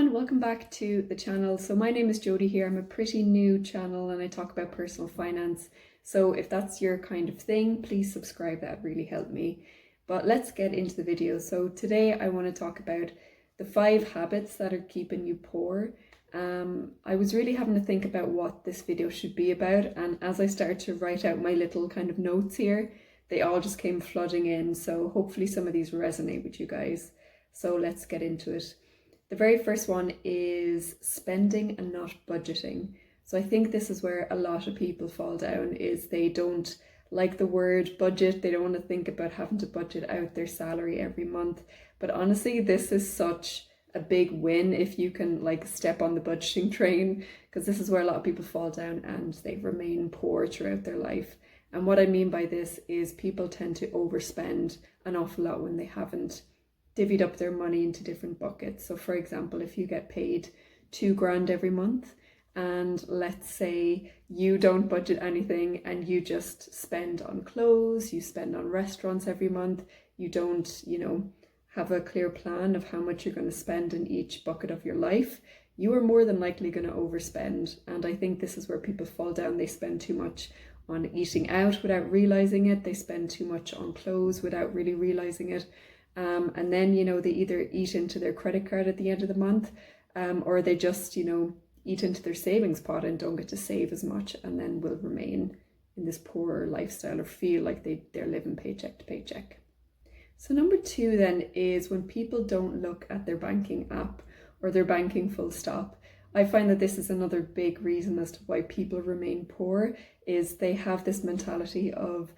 everyone, welcome back to the channel. So my name is Jodie here. I'm a pretty new channel and I talk about personal finance. So if that's your kind of thing, please subscribe, that really helped me. But let's get into the video. So today I want to talk about the 5 habits that are keeping you poor. I was really having to think about what this video should be about, and as I started to write out my little kind of notes here, they all just came flooding in. So hopefully some of these resonate with you guys. So let's get into it. The very first one is spending and not budgeting. So I think this is where a lot of people fall down, is they don't like the word budget. They don't want to think about having to budget out their salary every month. But honestly, this is such a big win if you can like step on the budgeting train, because this is where a lot of people fall down and they remain poor throughout their life. And what I mean by this is people tend to overspend an awful lot when they haven't divvied up their money into different buckets. So for example, if you get paid $2,000 every month, and let's say you don't budget anything and you just spend on clothes, you spend on restaurants every month, you don't, have a clear plan of how much you're going to spend in each bucket of your life, you are more than likely going to overspend. And I think this is where people fall down. They spend too much on eating out without realizing it. They spend too much on clothes without really realizing it. And then, they either eat into their credit card at the end of the month, or they just, eat into their savings pot and don't get to save as much, and then will remain in this poorer lifestyle or feel like they're living paycheck to paycheck. So number 2 then is when people don't look at their banking app or their banking full stop. I find that this is another big reason as to why people remain poor, is they have this mentality of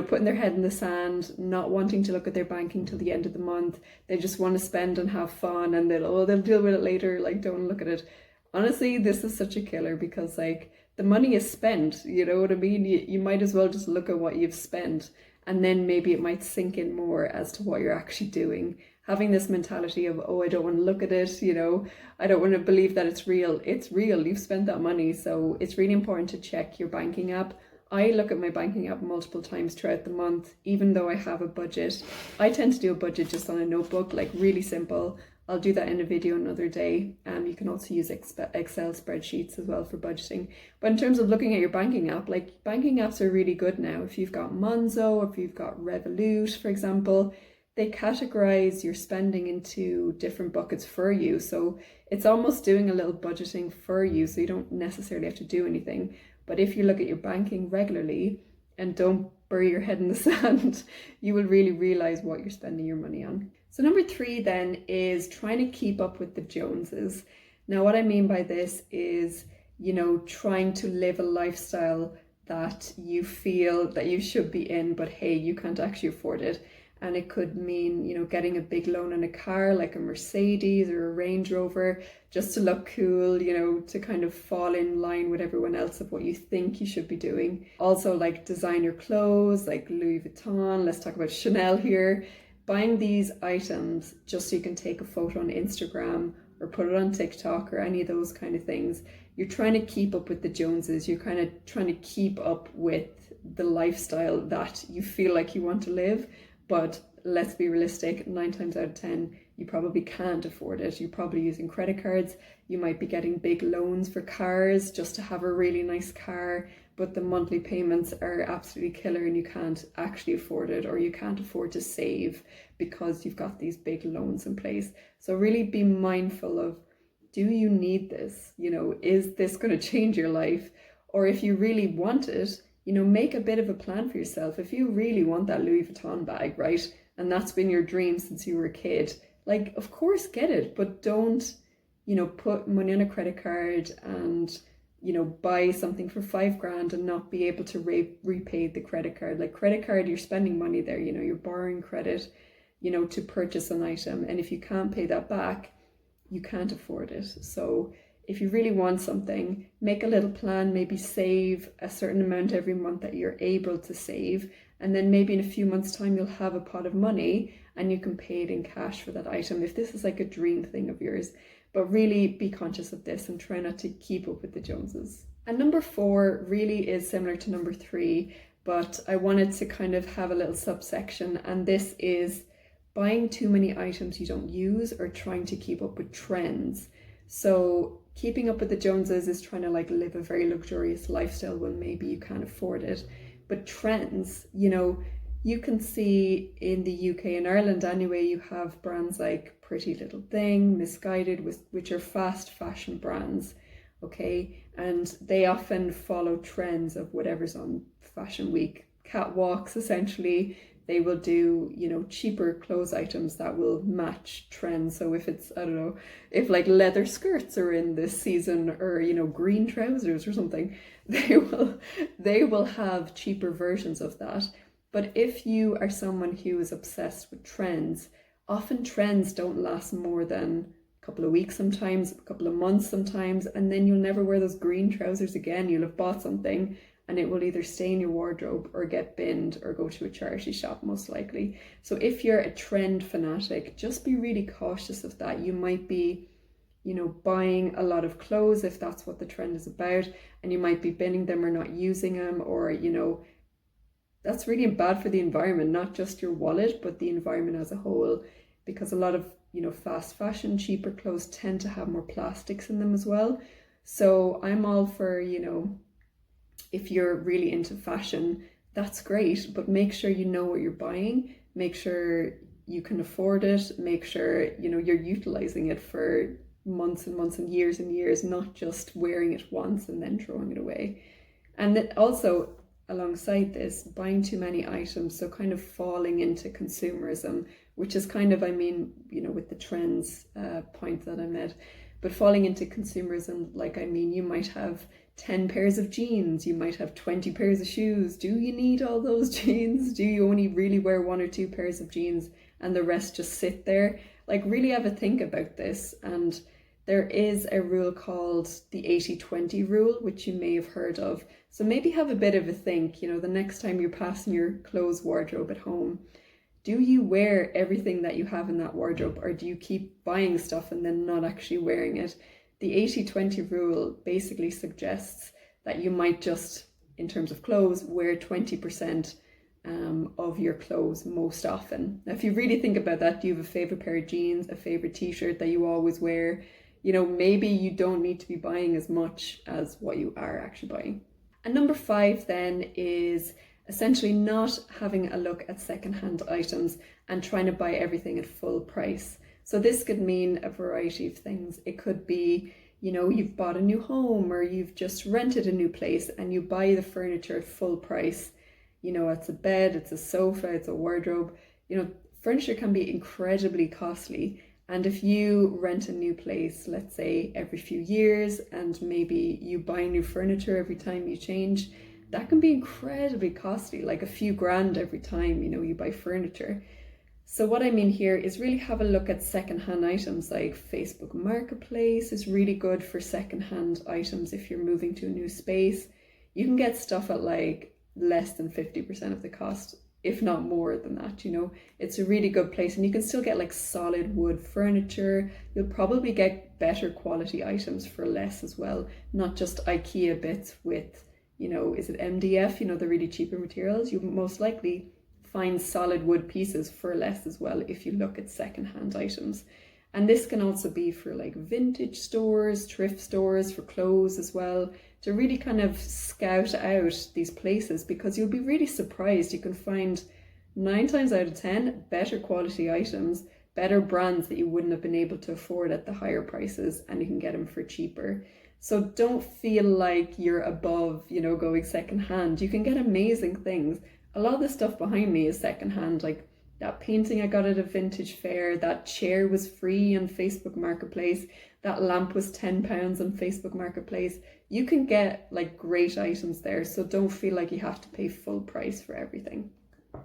putting their head in the sand, not wanting to look at their banking till the end of the month. They just want to spend and have fun, and they'll deal with it later, don't look at it. Honestly, this is such a killer, because the money is spent, you know what I mean? You might as well just look at what you've spent, and then maybe it might sink in more as to what you're actually doing. Having this mentality of, I don't want to look at it, I don't want to believe that it's real. It's real, you've spent that money. So it's really important to check your banking app. I look at my banking app multiple times throughout the month, even though I have a budget. I tend to do a budget just on a notebook, really simple. I'll do that in a video another day. You can also use Excel spreadsheets as well for budgeting. But in terms of looking at your banking app, banking apps are really good now. If you've got Monzo, if you've got Revolut, for example, they categorize your spending into different buckets for you. So it's almost doing a little budgeting for you, so you don't necessarily have to do anything. But if you look at your banking regularly and don't bury your head in the sand, you will really realize what you're spending your money on. So number 3 then is trying to keep up with the Joneses. Now what I mean by this is, trying to live a lifestyle that you feel that you should be in, but hey, you can't actually afford it. And it could mean, getting a big loan on a car like a Mercedes or a Range Rover just to look cool, to kind of fall in line with everyone else of what you think you should be doing. Also designer clothes like Louis Vuitton, let's talk about Chanel here. Buying these items just so you can take a photo on Instagram or put it on TikTok or any of those kind of things. You're trying to keep up with the Joneses. You're kind of trying to keep up with the lifestyle that you feel like you want to live. But let's be realistic, 9 times out of 10, you probably can't afford it. You're probably using credit cards. You might be getting big loans for cars just to have a really nice car, but the monthly payments are absolutely killer and you can't actually afford it, or you can't afford to save because you've got these big loans in place. So really be mindful of, do you need this? Is this going to change your life? Or if you really want it, make a bit of a plan for yourself. If you really want that Louis Vuitton bag, right, and that's been your dream since you were a kid, of course get it, but don't, put money on a credit card and, buy something for $5,000 and not be able to repay the credit card. Credit card, you're spending money there, you're borrowing credit, to purchase an item. And if you can't pay that back, you can't afford it. So if you really want something, make a little plan, maybe save a certain amount every month that you're able to save. And then maybe in a few months' time, you'll have a pot of money and you can pay it in cash for that item, if this is a dream thing of yours. But really be conscious of this and try not to keep up with the Joneses. And number 4 really is similar to number 3, but I wanted to kind of have a little subsection, and this is buying too many items you don't use, or trying to keep up with trends. So keeping up with the Joneses is trying to like live a very luxurious lifestyle when maybe you can't afford it. But trends, you can see in the UK and Ireland anyway, you have brands like Pretty Little Thing, Misguided, which are fast fashion brands, okay? And they often follow trends of whatever's on Fashion Week. Catwalks, essentially. They will do, cheaper clothes items that will match trends. So if it's, I don't know, if like leather skirts are in this season, or, green trousers or something, they will have cheaper versions of that. But if you are someone who is obsessed with trends, often trends don't last more than a couple of weeks sometimes, a couple of months sometimes, and then you'll never wear those green trousers again. You'll have bought something and it will either stay in your wardrobe or get binned or go to a charity shop, most likely. So if you're a trend fanatic, just be really cautious of that. You might be, buying a lot of clothes if that's what the trend is about, and you might be binning them or not using them, or, that's really bad for the environment, not just your wallet, but the environment as a whole, because a lot of, fast fashion, cheaper clothes tend to have more plastics in them as well. So I'm all for, if you're really into fashion, that's great, but make sure you know what you're buying, make sure you can afford it, make sure, you're utilizing it for months and months and years, not just wearing it once and then throwing it away. And that also, alongside this, buying too many items, so kind of falling into consumerism, which is kind of, with the trends point that I made, but falling into consumerism, you might have 10 pairs of jeans, you might have 20 pairs of shoes. Do you need all those jeans? Do you only really wear 1 or 2 pairs of jeans and the rest just sit there? Really have a think about this. And there is a rule called the 80-20 rule, which you may have heard of. So maybe have a bit of a think, the next time you're passing your clothes wardrobe at home. Do you wear everything that you have in that wardrobe, or do you keep buying stuff and then not actually wearing it? The 80-20 rule basically suggests that you might just, in terms of clothes, wear 20% of your clothes most often. Now, if you really think about that, do you have a favorite pair of jeans, a favorite t-shirt that you always wear? Maybe you don't need to be buying as much as what you are actually buying. And number 5 then is essentially not having a look at secondhand items and trying to buy everything at full price. So this could mean a variety of things. It could be, you've bought a new home, or you've just rented a new place and you buy the furniture at full price. It's a bed, it's a sofa, it's a wardrobe. Furniture can be incredibly costly. And if you rent a new place, let's say every few years, and maybe you buy new furniture every time you change, that can be incredibly costly, like a few grand every time, you buy furniture. So what I mean here is really have a look at secondhand items. Like Facebook Marketplace is really good for secondhand items. If you're moving to a new space, you can get stuff at like less than 50% of the cost, if not more than that. It's a really good place, and you can still get like solid wood furniture. You'll probably get better quality items for less as well, not just IKEA bits with, is it MDF, the really cheaper materials. You most likely find solid wood pieces for less as well if you look at secondhand items. And this can also be for like vintage stores, thrift stores, for clothes as well, to really kind of scout out these places, because you'll be really surprised. You can find 9 times out of 10 better quality items, better brands that you wouldn't have been able to afford at the higher prices, and you can get them for cheaper. So don't feel like you're above, going secondhand. You can get amazing things. A lot of the stuff behind me is secondhand, like that painting I got at a vintage fair, that chair was free on Facebook Marketplace, that lamp was £10 on Facebook Marketplace. You can get like great items there, so don't feel like you have to pay full price for everything.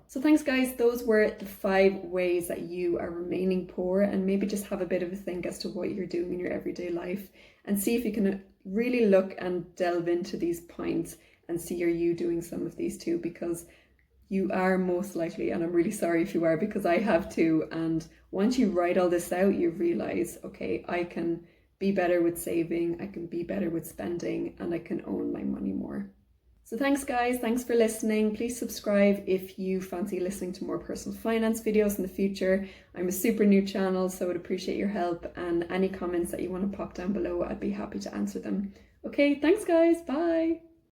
So thanks guys, those were the 5 ways that you are remaining poor, and maybe just have a bit of a think as to what you're doing in your everyday life, and see if you can really look and delve into these points and see, are you doing some of these too? Because you are most likely, and I'm really sorry if you are, because I have too. And once you write all this out, you realize, okay, I can be better with saving, I can be better with spending, and I can own my money more. So thanks guys, thanks for listening. Please subscribe if you fancy listening to more personal finance videos in the future. I'm a super new channel, so I would appreciate your help, and any comments that you want to pop down below, I'd be happy to answer them. Okay, thanks guys, bye.